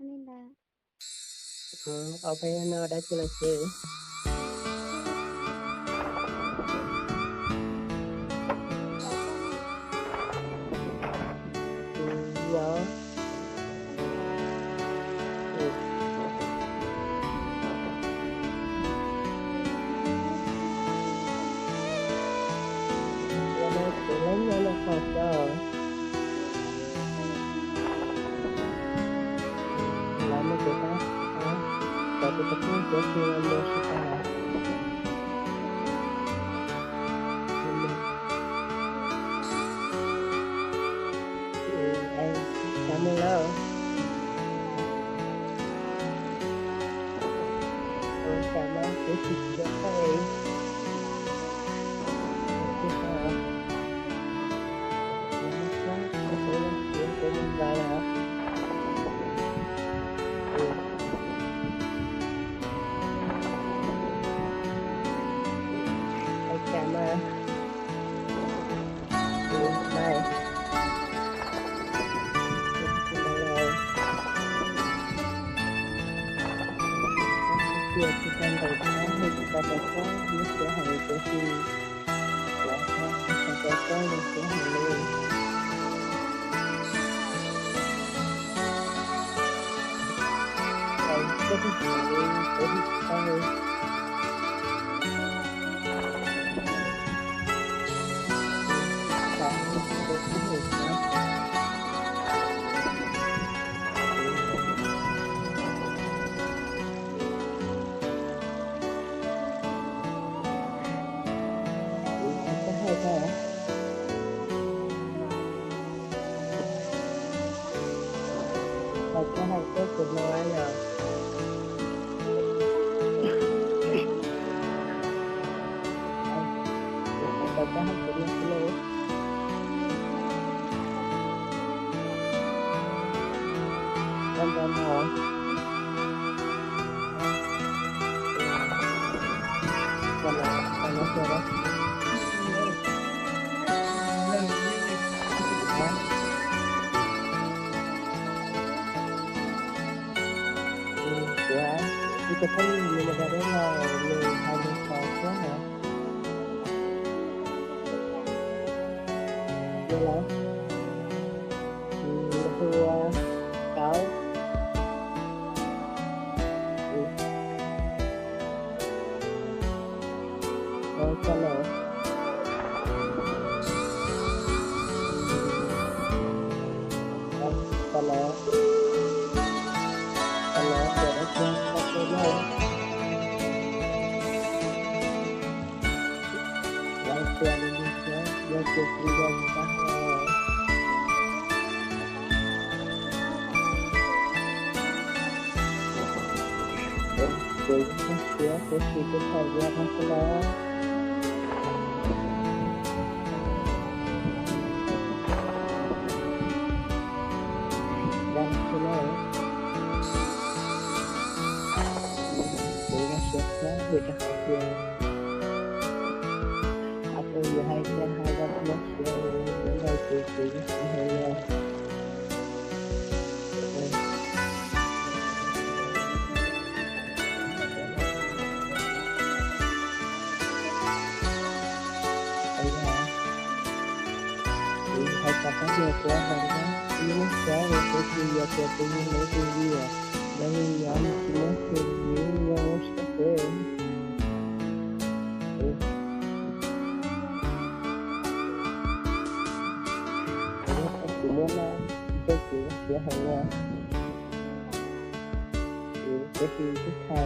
nên là Opera đã chưa là chữ nhớ lấy nhau là khó cho làm một cái đó có cái tập trung của khi em mua sẽ cả anh cảm ơn lâu cảm ơn cái sự cho thầy của mình vào là cảm ơn này việc thì cần phải có hay chúng ta phải có những cửa hàng của khi là chúng ta có những cửa hàng luôn còn có cái gì để đi chơi và những cái người khác và có hai cái của nói là và có hai cái của nó con con hỏi còn nó chưa đó kita kan belum ada rela belum ada apa ya jelas dua kau kalau kalau Indonesia yang kemudian bahwa Indonesia presiden saja masalah dan Pulau Indonesia beda hasil yang hai dan plus yang hai itu hanya hai kata dia kuahnya ini saya itu dia punya lebih dia dari yang semua ini yang seperti là cái chuyện sẽ hay nha thì cái khi tiếp theo